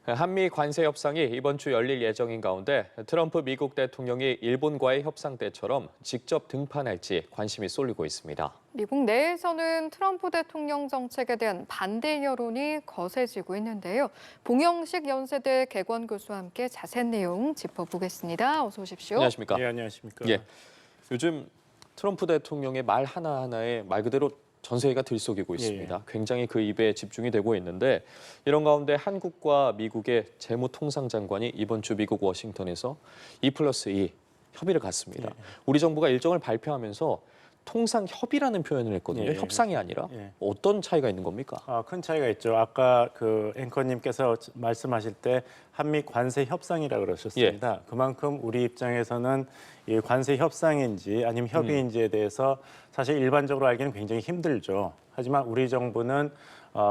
한미 관세 협상이 이번 주 열릴 예정인 가운데 트럼프 미국 대통령이 일본과의 협상 때처럼 직접 등판할지 관심이 쏠리고 있습니다. 미국 내에서는 트럼프 대통령 정책에 대한 반대 여론이 거세지고 있는데요. 봉영식 연세대 개관 교수와 함께 자세한 내용 짚어보겠습니다. 어서 오십시오. 안녕하십니까? 예, 안녕하십니까? 예, 요즘 트럼프 대통령의 말 하나하나에 말 그대로 전세가 들썩이고 있습니다. 굉장히 그 입에 집중이 되고 있는데 이런 가운데 한국과 미국의 재무통상장관이 이번 주 미국 워싱턴에서 2+2 협의를 갖습니다. 우리 정부가 일정을 발표하면서 통상협의라는 표현을 했거든요. 협상이 아니라 어떤 차이가 있는 겁니까? 큰 차이가 있죠. 아까 그 앵커님께서 말씀하실 때 한미 관세 협상이라고 그러셨습니다. 그만큼 우리 입장에서는 이 관세 협상인지 아니면 협의인지에 대해서 사실 일반적으로 알기는 굉장히 힘들죠. 하지만 우리 정부는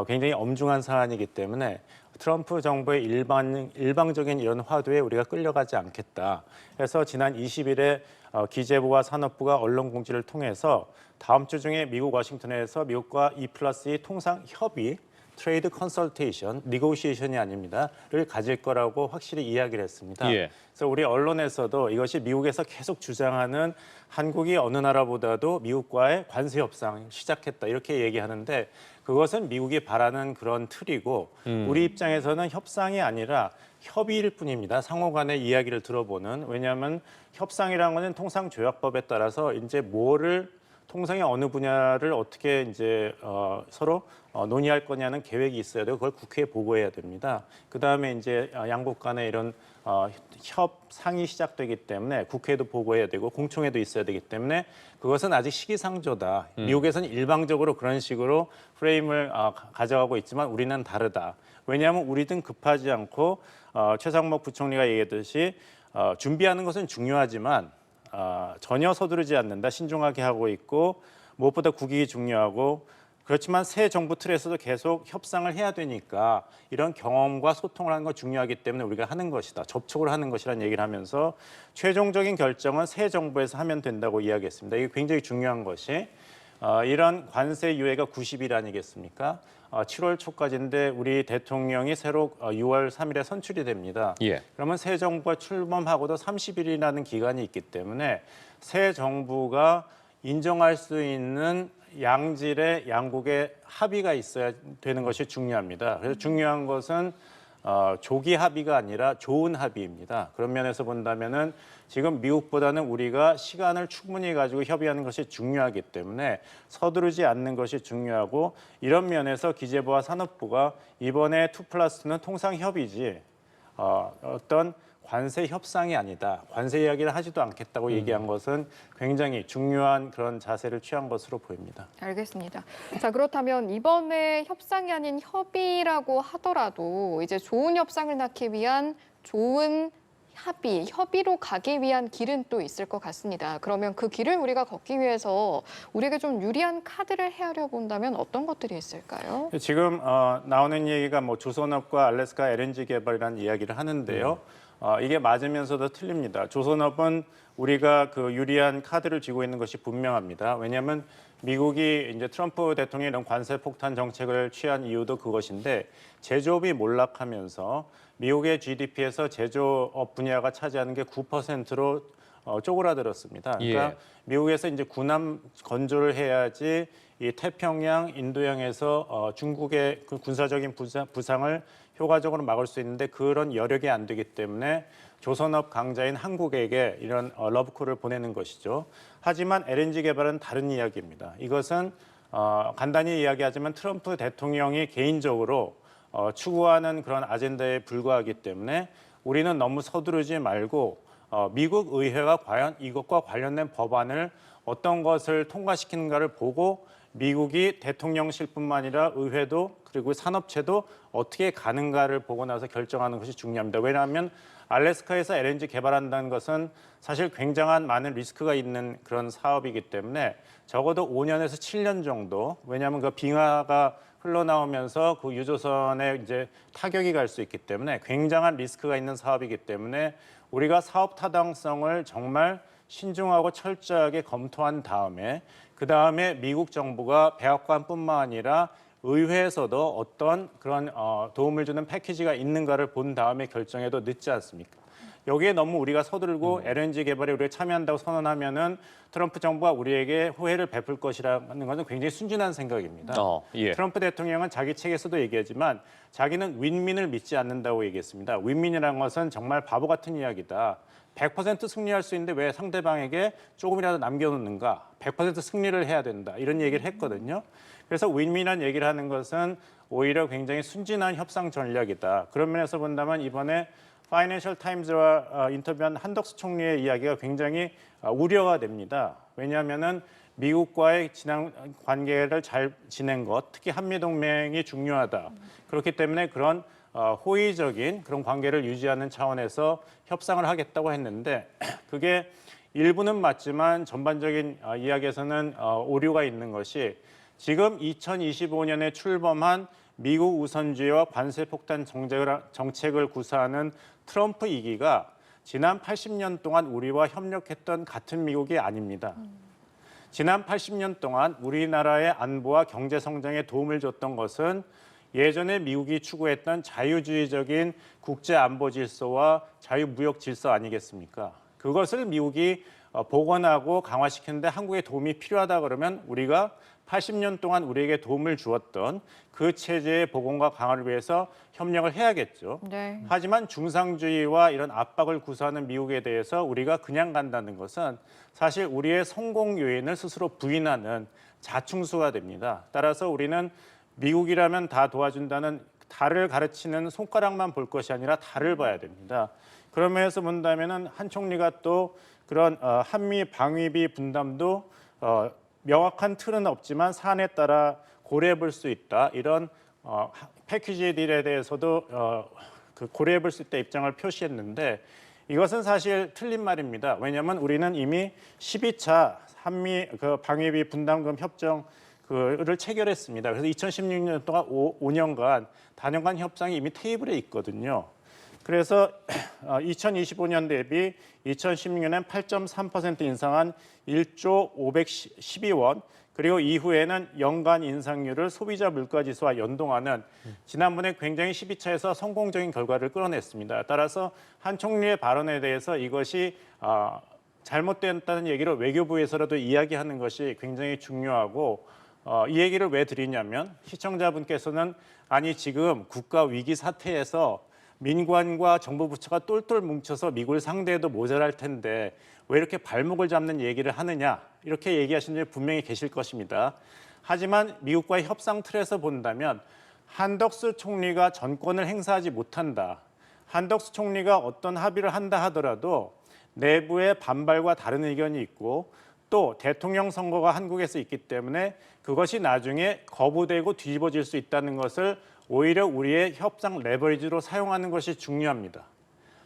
굉장히 엄중한 사안이기 때문에 트럼프 정부의 일방적인 이런 화두에 우리가 끌려가지 않겠다. 그래서 지난 20일에 기재부와 산업부가 언론 공지를 통해서 다음 주 중에 미국 워싱턴에서 미국과 2+2 통상 협의, 트레이드 컨설테이션, 니고시에이션이 아닙니다.를 가질 거라고 확실히 이야기를 했습니다. 그래서 우리 언론에서도 이것이 미국에서 계속 주장하는 한국이 어느 나라보다도 미국과의 관세 협상 시작했다 이렇게 얘기하는데 그것은 미국이 바라는 그런 틀이고 우리 입장에서는 협상이 아니라 협의일 뿐입니다. 상호 간의 이야기를 들어보는. 왜냐하면 협상이라는 것은 통상조약법에 따라서 이제 뭐를 통상의 어느 분야를 어떻게 이제 서로 논의할 거냐는 계획이 있어야 되고 그걸 국회에 보고해야 됩니다. 그다음에 이제 양국 간의 이런 협상이 시작되기 때문에 국회에도 보고해야 되고 공청회도 있어야 되기 때문에 그것은 아직 시기상조다. 미국에서는 일방적으로 그런 식으로 프레임을 가져가고 있지만 우리는 다르다. 왜냐하면 우리는 급하지 않고 최상목 부총리가 얘기했듯이 준비하는 것은 중요하지만 전혀 서두르지 않는다. 신중하게 하고 있고 무엇보다 국익이 중요하고 그렇지만 새 정부 틀에서도 계속 협상을 해야 되니까 이런 경험과 소통을 하는 거 중요하기 때문에 우리가 하는 것이다. 접촉을 하는 것이라는 얘기를 하면서 최종적인 결정은 새 정부에서 하면 된다고 이야기했습니다. 이게 굉장히 중요한 것이 이런 관세 유예가 90일 아니겠습니까? 7월 초까지인데 우리 대통령이 새로 6월 3일에 선출이 됩니다. 그러면 새 정부가 출범하고도 30일이라는 기간이 있기 때문에 새 정부가 인정할 수 있는 양질의 양국의 합의가 있어야 되는 것이 중요합니다. 그래서 중요한 것은 조기 합의가 아니라 좋은 합의입니다. 그런 면에서 본다면은 지금 미국보다는 우리가 시간을 충분히 가지고 협의하는 것이 중요하기 때문에 서두르지 않는 것이 중요하고 이런 면에서 기재부와 산업부가 이번에 2+2는 통상 협의지 어떤 관세 협상이 아니다. 관세 이야기를 하지도 않겠다고 얘기한 것은 굉장히 중요한 그런 자세를 취한 것으로 보입니다. 알겠습니다. 자, 그렇다면 이번에 협상이 아닌 협의라고 하더라도 이제 좋은 협상을 낳기 위한 좋은 협의로 가기 위한 길은 또 있을 것 같습니다. 그러면 그 길을 우리가 걷기 위해서 우리에게 좀 유리한 카드를 헤아려 본다면 어떤 것들이 있을까요? 지금 나오는 얘기가 뭐 조선업과 알래스카 LNG 개발이라는 이야기를 하는데요. 이게 맞으면서도 틀립니다. 조선업은 우리가 그 유리한 카드를 쥐고 있는 것이 분명합니다. 왜냐하면 미국이 이제 트럼프 대통령이 이런 관세 폭탄 정책을 취한 이유도 그것인데 제조업이 몰락하면서 미국의 GDP에서 제조업 분야가 차지하는 게 9%로 쪼그라들었습니다. 그러니까 미국에서 이제 군함 건조를 해야지 이 태평양, 인도양에서 중국의 그 군사적인 부상을 효과적으로 막을 수 있는데 그런 여력이 안 되기 때문에 조선업 강자인 한국에게 이런 러브콜을 보내는 것이죠. 하지만 LNG 개발은 다른 이야기입니다. 이것은 간단히 이야기하자면 트럼프 대통령이 개인적으로 추구하는 그런 아젠다에 불과하기 때문에 우리는 너무 서두르지 말고 미국 의회가 과연 이것과 관련된 법안을 어떤 것을 통과시키는가를 보고 미국이 대통령실뿐만 아니라 의회도 그리고 산업체도 어떻게 가는가를 보고 나서 결정하는 것이 중요합니다. 왜냐하면 알래스카에서 LNG 개발한다는 것은 사실 굉장한 많은 리스크가 있는 그런 사업이기 때문에 적어도 5년에서 7년 정도, 왜냐하면 그 빙하가 흘러나오면서 그 유조선에 이제 타격이 갈 수 있기 때문에 굉장한 리스크가 있는 사업이기 때문에 우리가 사업 타당성을 정말 신중하고 철저하게 검토한 다음에 그 다음에 미국 정부가 백악관뿐만 아니라 의회에서도 어떤 그런 도움을 주는 패키지가 있는가를 본 다음에 결정해도 늦지 않습니까? 여기에 너무 우리가 서두르고 LNG 개발에 우리가 참여한다고 선언하면은 트럼프 정부가 우리에게 호혜를 베풀 것이라는 것은 굉장히 순진한 생각입니다. 예. 트럼프 대통령은 자기 책에서도 얘기하지만 자기는 윈민을 믿지 않는다고 얘기했습니다. 윈민이라는 것은 정말 바보 같은 이야기다. 100% 승리할 수 있는데 왜 상대방에게 조금이라도 남겨놓는가? 100% 승리를 해야 된다. 이런 얘기를 했거든요. 그래서 윈민이라는 얘기를 하는 것은 오히려 굉장히 순진한 협상 전략이다. 그런 면에서 본다면 이번에 파이낸셜 타임즈와 인터뷰한 한덕수 총리의 이야기가 굉장히 우려가 됩니다. 왜냐하면은 미국과의 지난 관계를 잘 지낸 것, 특히 한미동맹이 중요하다. 그렇기 때문에 그런 호의적인 그런 관계를 유지하는 차원에서 협상을 하겠다고 했는데 그게 일부는 맞지만 전반적인 이야기에서는 오류가 있는 것이 지금 2025년에 출범한 미국 우선주의와 관세 폭탄 정책을 구사하는 트럼프 2기가 지난 80년 동안 우리와 협력했던 같은 미국이 아닙니다. 지난 80년 동안 우리나라의 안보와 경제 성장에 도움을 줬던 것은 예전에 미국이 추구했던 자유주의적인 국제 안보 질서와 자유무역 질서 아니겠습니까? 그것을 미국이 복원하고 강화시키는데 한국의 도움이 필요하다 그러면 우리가 80년 동안 우리에게 도움을 주었던 그 체제의 복원과 강화를 위해서 협력을 해야겠죠. 네. 하지만 중상주의와 이런 압박을 구사하는 미국에 대해서 우리가 그냥 간다는 것은 사실 우리의 성공 요인을 스스로 부인하는 자충수가 됩니다. 따라서 우리는 미국이라면 다 도와준다는 달을 가르치는 손가락만 볼 것이 아니라 달을 봐야 됩니다. 그런 면에서 본다면은 한 총리가 또 그런 한미 방위비 분담도 명확한 틀은 없지만 사안에 따라 고려해 볼 수 있다. 이런 패키지 딜에 대해서도 고려해 볼 수 있다 입장을 표시했는데 이것은 사실 틀린 말입니다. 왜냐하면 우리는 이미 12차 한미 방위비 분담금 협정 를 체결했습니다. 그래서 2016년 동안 5년간 단연간 협상이 이미 테이블에 있거든요. 그래서 2025년 대비 2016년엔 8.3% 인상한 1조 512원 그리고 이후에는 연간 인상률을 소비자 물가지수와 연동하는 지난번에 굉장히 12차에서 성공적인 결과를 끌어냈습니다. 따라서 한 총리의 발언에 대해서 이것이 잘못됐다는 얘기를 외교부에서라도 이야기하는 것이 굉장히 중요하고 이 얘기를 왜 드리냐면 시청자분께서는 아니 지금 국가 위기 사태에서 민관과 정부 부처가 똘똘 뭉쳐서 미국을 상대해도 모자랄 텐데 왜 이렇게 발목을 잡는 얘기를 하느냐 이렇게 얘기하신 분이 분명히 계실 것입니다. 하지만 미국과의 협상 틀에서 본다면 한덕수 총리가 전권을 행사하지 못한다. 한덕수 총리가 어떤 합의를 한다 하더라도 내부의 반발과 다른 의견이 있고 또 대통령 선거가 한국에서 있기 때문에 그것이 나중에 거부되고 뒤집어질 수 있다는 것을 오히려 우리의 협상 레버리지로 사용하는 것이 중요합니다.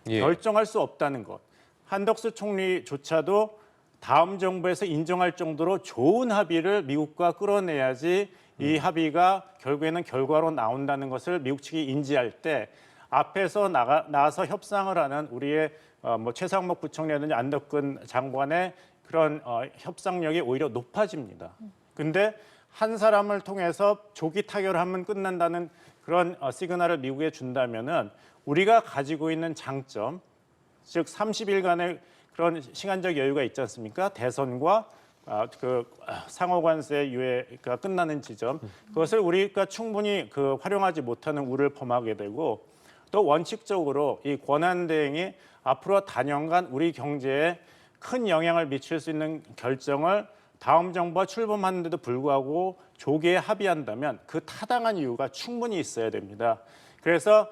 예. 결정할 수 없다는 것. 한덕수 총리조차도 다음 정부에서 인정할 정도로 좋은 합의를 미국과 끌어내야지 이 합의가 결국에는 결과로 나온다는 것을 미국 측이 인지할 때 앞에서 나와서 협상을 하는 우리의 최상목 부총리라든지 안덕근 장관의 그런 협상력이 오히려 높아집니다. 근데 한 사람을 통해서 조기 타결하면 끝난다는 그런 시그널을 미국에 준다면은 우리가 가지고 있는 장점, 즉 30일간의 그런 시간적 여유가 있지 않습니까? 대선과 상호 관세 유예가 끝나는 지점, 그것을 우리가 충분히 활용하지 못하는 우를 범하게 되고 또 원칙적으로 이 권한 대행이 앞으로 단연간 우리 경제에 큰 영향을 미칠 수 있는 결정을 다음 정부가 출범하는데도 불구하고 조기에 합의한다면 그 타당한 이유가 충분히 있어야 됩니다. 그래서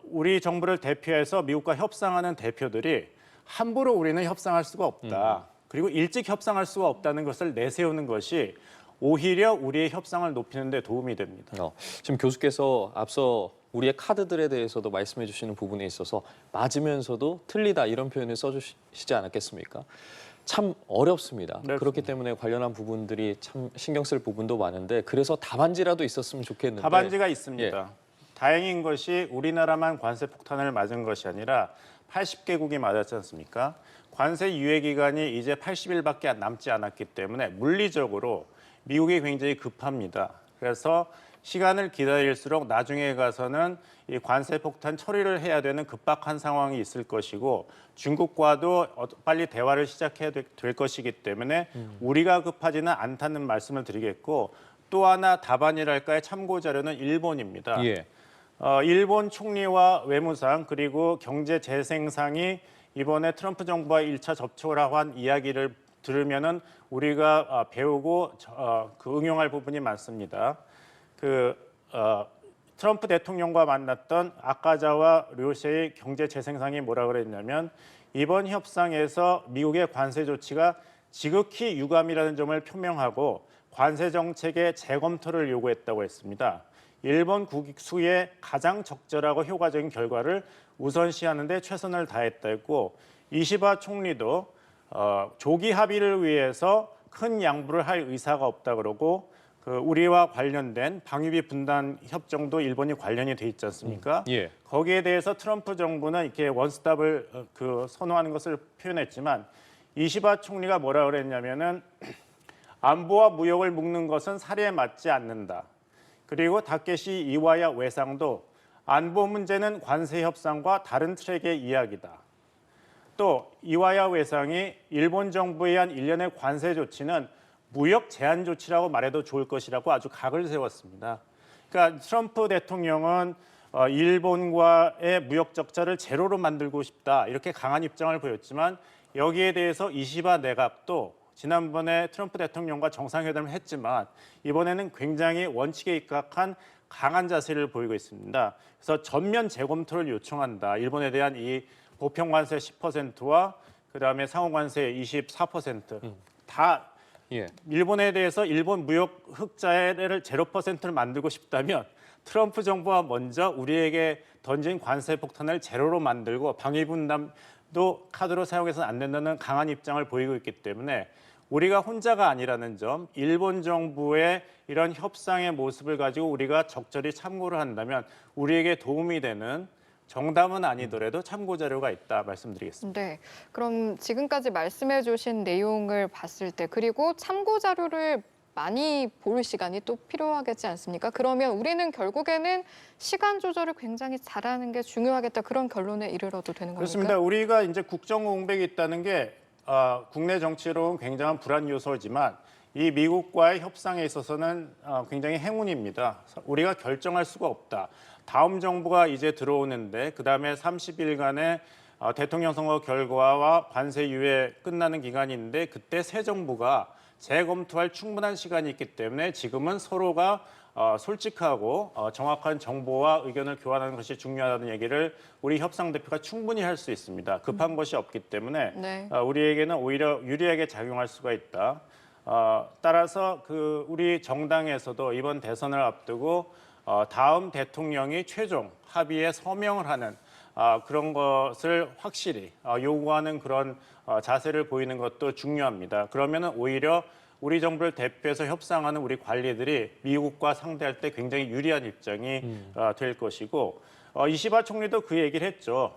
우리 정부를 대표해서 미국과 협상하는 대표들이 함부로 우리는 협상할 수가 없다. 그리고 일찍 협상할 수가 없다는 것을 내세우는 것이 오히려 우리의 협상을 높이는 데 도움이 됩니다. 지금 교수께서 앞서 우리의 카드들에 대해서도 말씀해 주시는 부분에 있어서 맞으면서도 틀리다 이런 표현을 써주시지 않았겠습니까? 참 어렵습니다. 네, 그렇기 때문에 관련한 부분들이 참 신경 쓸 부분도 많은데 그래서 답안지라도 있었으면 좋겠는데 답안지가 있습니다. 예. 다행인 것이 우리나라만 관세 폭탄을 맞은 것이 아니라 80개국이 맞았지 않습니까? 관세 유예 기간이 이제 80일밖에 남지 않았기 때문에 물리적으로 미국이 굉장히 급합니다. 그래서 시간을 기다릴수록 나중에 가서는 이 관세 폭탄 처리를 해야 되는 급박한 상황이 있을 것이고 중국과도 빨리 대화를 시작해야 될 것이기 때문에 우리가 급하지는 않다는 말씀을 드리겠고 또 하나 답안이랄까의 참고 자료는 일본입니다. 예. 일본 총리와 외무상 그리고 경제재생상이 이번에 트럼프 정부와 1차 접촉을 하고 한 이야기를 들으면은 우리가 배우고 그 응용할 부분이 많습니다. 트럼프 대통령과 만났던 아카자와 류세이 경제재생상이 뭐라 그랬냐면 이번 협상에서 미국의 관세 조치가 지극히 유감이라는 점을 표명하고 관세 정책의 재검토를 요구했다고 했습니다. 일본 국익수의 가장 적절하고 효과적인 결과를 우선시하는 데 최선을 다했다 했고 이시바 총리도 조기 합의를 위해서 큰 양보를 할 의사가 없다 그러고 우리와 관련된 방위비 분담 협정도 일본이 관련이 돼 있지 않습니까? 예. 거기에 대해서 트럼프 정부는 이렇게 원스톱을 선호하는 것을 표현했지만 이시바 총리가 뭐라 그랬냐면은 안보와 무역을 묶는 것은 사리에 맞지 않는다. 그리고 다케시 이와야 외상도 안보 문제는 관세 협상과 다른 트랙의 이야기다. 또 이와야 외상이 일본 정부에 의한 일련의 관세 조치는 무역 제한 조치라고 말해도 좋을 것이라고 아주 각을 세웠습니다. 그러니까 트럼프 대통령은 일본과의 무역 적자를 제로로 만들고 싶다 이렇게 강한 입장을 보였지만 여기에 대해서 이시바 내각도 지난번에 트럼프 대통령과 정상회담을 했지만 이번에는 굉장히 원칙에 입각한 강한 자세를 보이고 있습니다. 그래서 전면 재검토를 요청한다. 일본에 대한 이 보편 관세 10%와 그다음에 상호 관세 24%. 다 예. 일본에 대해서 일본 무역 흑자를 0%를 만들고 싶다면 트럼프 정부가 먼저 우리에게 던진 관세 폭탄을 제로로 만들고 방위 분담도 카드로 사용해서는 안 된다는 강한 입장을 보이고 있기 때문에 우리가 혼자가 아니라는 점, 일본 정부의 이런 협상의 모습을 가지고 우리가 적절히 참고를 한다면 우리에게 도움이 되는 정답은 아니더라도 참고 자료가 있다 말씀드리겠습니다. 네, 그럼 지금까지 말씀해 주신 내용을 봤을 때 그리고 참고 자료를 많이 볼 시간이 또 필요하겠지 않습니까? 그러면 우리는 결국에는 시간 조절을 굉장히 잘하는 게 중요하겠다 그런 결론에 이르러도 되는 겁니까? 그렇습니다. 우리가 이제 국정 공백이 있다는 게 국내 정치로는 굉장한 불안 요소지만 이 미국과의 협상에 있어서는 굉장히 행운입니다. 우리가 결정할 수가 없다. 다음 정부가 이제 들어오는데 그다음에 30일간의 대통령 선거 결과와 관세 유예 끝나는 기간인데 그때 새 정부가 재검토할 충분한 시간이 있기 때문에 지금은 서로가 솔직하고 정확한 정보와 의견을 교환하는 것이 중요하다는 얘기를 우리 협상 대표가 충분히 할 수 있습니다. 급한 것이 없기 때문에 네. 우리에게는 오히려 유리하게 작용할 수가 있다. 따라서 우리 정당에서도 이번 대선을 앞두고 다음 대통령이 최종 합의에 서명을 하는 그런 것을 확실히 요구하는 그런 자세를 보이는 것도 중요합니다. 그러면은 오히려 우리 정부를 대표해서 협상하는 우리 관리들이 미국과 상대할 때 굉장히 유리한 입장이 될 것이고 이시바 총리도 그 얘기를 했죠.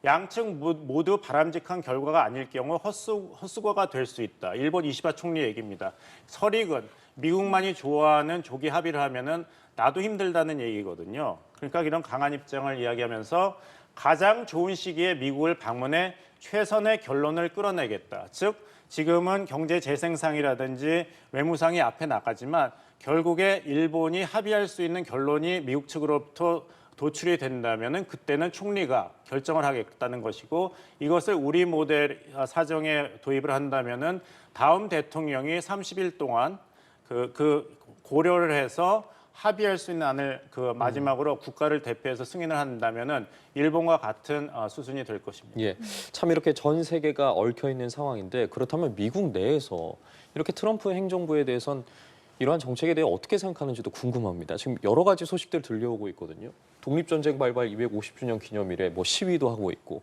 양측 모두 바람직한 결과가 아닐 경우 헛수고가 될 수 있다. 일본 이시바 총리 얘기입니다. 설익은 미국만이 좋아하는 조기 합의를 하면은 나도 힘들다는 얘기거든요. 그러니까 이런 강한 입장을 이야기하면서 가장 좋은 시기에 미국을 방문해 최선의 결론을 끌어내겠다. 즉 지금은 경제재생상이라든지 외무상이 앞에 나가지만 결국에 일본이 합의할 수 있는 결론이 미국 측으로부터 도출이 된다면은 그때는 총리가 결정을 하겠다는 것이고 이것을 우리 모델 사정에 도입을 한다면은 다음 대통령이 30일 동안 그 고려를 해서 합의할 수 있는 안을 마지막으로 국가를 대표해서 승인을 한다면은 일본과 같은 수준이 될 것입니다. 예, 참 이렇게 전 세계가 얽혀 있는 상황인데 그렇다면 미국 내에서 이렇게 트럼프 행정부에 대해선 이러한 정책에 대해 어떻게 생각하는지도 궁금합니다. 지금 여러 가지 소식들 들려오고 있거든요. 독립전쟁 발발 250주년 기념일에 시위도 하고 있고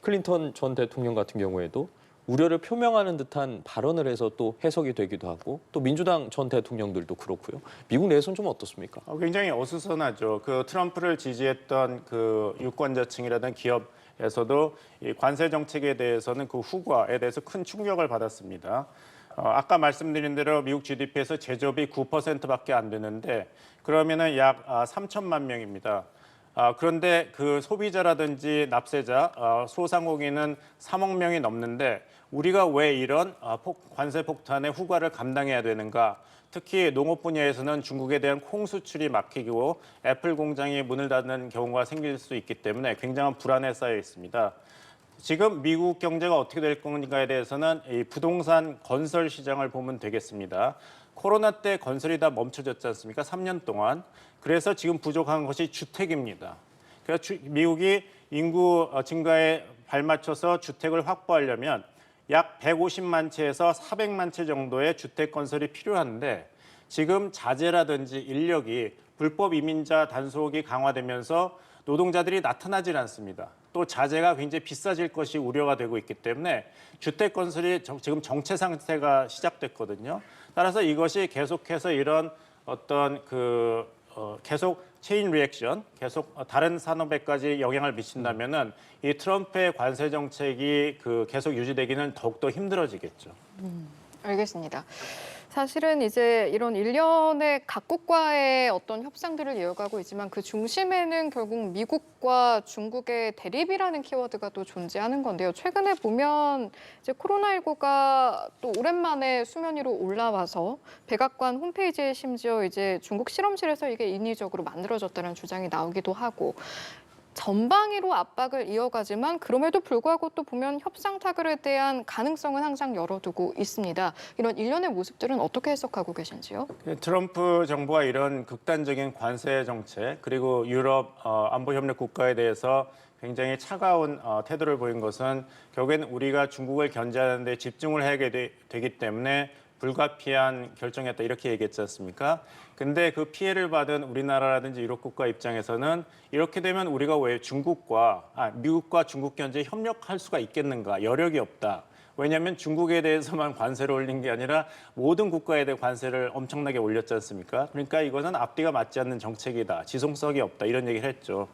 클린턴 전 대통령 같은 경우에도 우려를 표명하는 듯한 발언을 해서 또 해석이 되기도 하고 또 민주당 전 대통령들도 그렇고요. 미국 내에서는 좀 어떻습니까? 굉장히 어수선하죠. 트럼프를 지지했던 유권자층이라든 기업에서도 이 관세 정책에 대해서는 그 후과에 대해서 큰 충격을 받았습니다. 아까 말씀드린 대로 미국 GDP에서 제조업이 9%밖에 안 되는데 그러면은 약 3천만 명입니다. 그런데 그 소비자라든지 납세자, 소상공인은 3억 명이 넘는데 우리가 왜 이런 관세 폭탄의 후과를 감당해야 되는가? 특히 농업 분야에서는 중국에 대한 콩 수출이 막히고 애플 공장이 문을 닫는 경우가 생길 수 있기 때문에 굉장한 불안에 쌓여 있습니다. 지금 미국 경제가 어떻게 될 건가에 대해서는 이 부동산 건설 시장을 보면 되겠습니다. 코로나 때 건설이 다 멈춰졌지 않습니까? 3년 동안. 그래서 지금 부족한 것이 주택입니다. 그래서 미국이 인구 증가에 발맞춰서 주택을 확보하려면 약 150만 채에서 400만 채 정도의 주택 건설이 필요한데 지금 자재라든지 인력이 불법 이민자 단속이 강화되면서 노동자들이 나타나질 않습니다. 또 자재가 굉장히 비싸질 것이 우려가 되고 있기 때문에 주택 건설이 지금 정체 상태가 시작됐거든요. 따라서 이것이 계속해서 이런 어떤 계속 체인 리액션, 계속 다른 산업에까지 영향을 미친다면은 이 트럼프의 관세 정책이 계속 유지되기는 더욱더 힘들어지겠죠. 알겠습니다. 사실은 이제 이런 일련의 각국과의 어떤 협상들을 이어가고 있지만 그 중심에는 결국 미국과 중국의 대립이라는 키워드가 또 존재하는 건데요. 최근에 보면 이제 코로나19가 또 오랜만에 수면 위로 올라와서 백악관 홈페이지에 심지어 이제 중국 실험실에서 이게 인위적으로 만들어졌다는 주장이 나오기도 하고 전방위로 압박을 이어가지만 그럼에도 불구하고 또 보면 협상 타결에 대한 가능성은 항상 열어두고 있습니다. 이런 일련의 모습들은 어떻게 해석하고 계신지요? 트럼프 정부가 이런 극단적인 관세 정책 그리고 유럽 안보협력 국가에 대해서 굉장히 차가운 태도를 보인 것은 결국엔 우리가 중국을 견제하는 데 집중을 해야 되기 때문에 불가피한 결정이었다 이렇게 얘기했지 않습니까? 근데 그 피해를 받은 우리나라라든지 유럽 국가 입장에서는 이렇게 되면 우리가 왜 미국과 중국 견제에 협력할 수가 있겠는가? 여력이 없다. 왜냐하면 중국에 대해서만 관세를 올린 게 아니라 모든 국가에 대해 관세를 엄청나게 올렸지 않습니까? 그러니까 이것은 앞뒤가 맞지 않는 정책이다. 지속성이 없다. 이런 얘기를 했죠.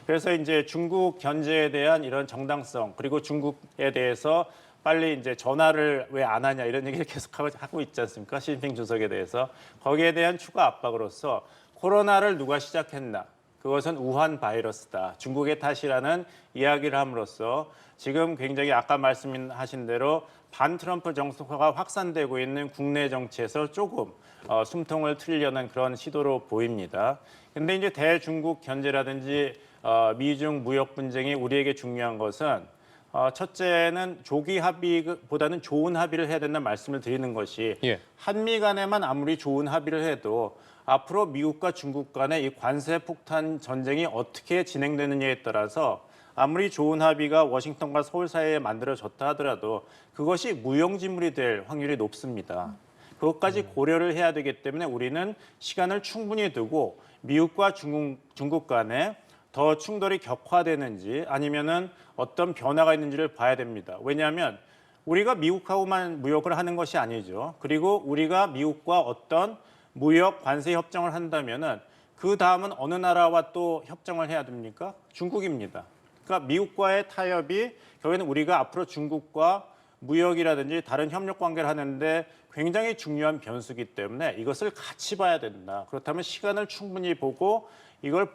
그래서 이제 중국 견제에 대한 이런 정당성 그리고 중국에 대해서 빨리 이제 전화를 왜 안 하냐 이런 얘기를 계속 하고 있지 않습니까? 시진핑 주석에 대해서 거기에 대한 추가 압박으로서 코로나를 누가 시작했나? 그것은 우한 바이러스다. 중국의 탓이라는 이야기를 함으로써 지금 굉장히 아까 말씀하신 대로 반 트럼프 정서가 확산되고 있는 국내 정치에서 조금 숨통을 트이려는 그런 시도로 보입니다. 근데 이제 대중국 견제라든지 미중 무역 분쟁이 우리에게 중요한 것은 첫째는 조기 합의보다는 좋은 합의를 해야 된다는 말씀을 드리는 것이 한미 간에만 아무리 좋은 합의를 해도 앞으로 미국과 중국 간의 이 관세 폭탄 전쟁이 어떻게 진행되느냐에 따라서 아무리 좋은 합의가 워싱턴과 서울 사이에 만들어졌다 하더라도 그것이 무용지물이 될 확률이 높습니다. 그것까지 고려를 해야 되기 때문에 우리는 시간을 충분히 두고 미국과 중국 간에 더 충돌이 격화되는지 아니면은 어떤 변화가 있는지를 봐야 됩니다. 왜냐하면 우리가 미국하고만 무역을 하는 것이 아니죠. 그리고 우리가 미국과 어떤 무역 관세 협정을 한다면은 그 다음은 어느 나라와 또 협정을 해야 됩니까? 중국입니다. 그러니까 미국과의 타협이 결국에는 우리가 앞으로 중국과 무역이라든지 다른 협력 관계를 하는데 굉장히 중요한 변수이기 때문에 이것을 같이 봐야 된다. 그렇다면 시간을 충분히 보고 이걸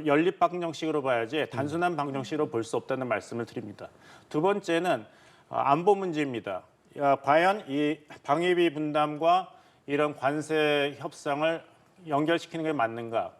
연립 방정식으로 봐야지 단순한 방정식으로 볼 수 없다는 말씀을 드립니다. 두 번째는 안보 문제입니다. 과연 이 방위비 분담과 이런 관세 협상을 연결시키는 게 맞는가?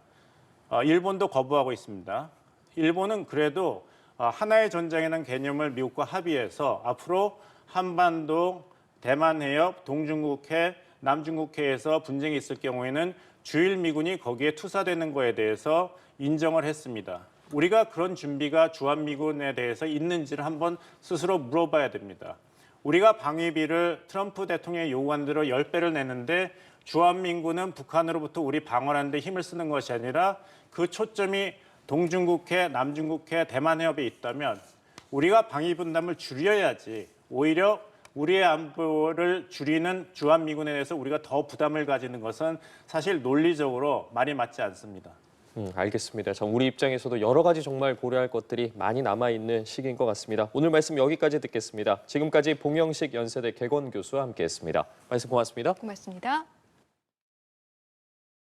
일본도 거부하고 있습니다. 일본은 그래도 하나의 전쟁이라는 개념을 미국과 합의해서 앞으로 한반도, 대만 해협, 동중국해, 남중국해에서 분쟁이 있을 경우에는 주일 미군이 거기에 투사되는 거에 대해서 인정을 했습니다. 우리가 그런 준비가 주한미군에 대해서 있는지를 한번 스스로 물어봐야 됩니다. 우리가 방위비를 트럼프 대통령이 요구한 대로 10배를 내는데 주한미군은 북한으로부터 우리 방어하는 데 힘을 쓰는 것이 아니라 그 초점이 동중국해, 남중국해, 대만 해협에 있다면 우리가 방위 분담을 줄여야지 오히려 우리의 안보를 줄이는 주한미군에 대해서 우리가 더 부담을 가지는 것은 사실 논리적으로 말이 맞지 않습니다. 알겠습니다. 참 우리 입장에서도 여러 가지 정말 고려할 것들이 많이 남아있는 시기인 것 같습니다. 오늘 말씀 여기까지 듣겠습니다. 지금까지 봉영식 연세대 개건 교수와 함께했습니다. 말씀 고맙습니다. 고맙습니다.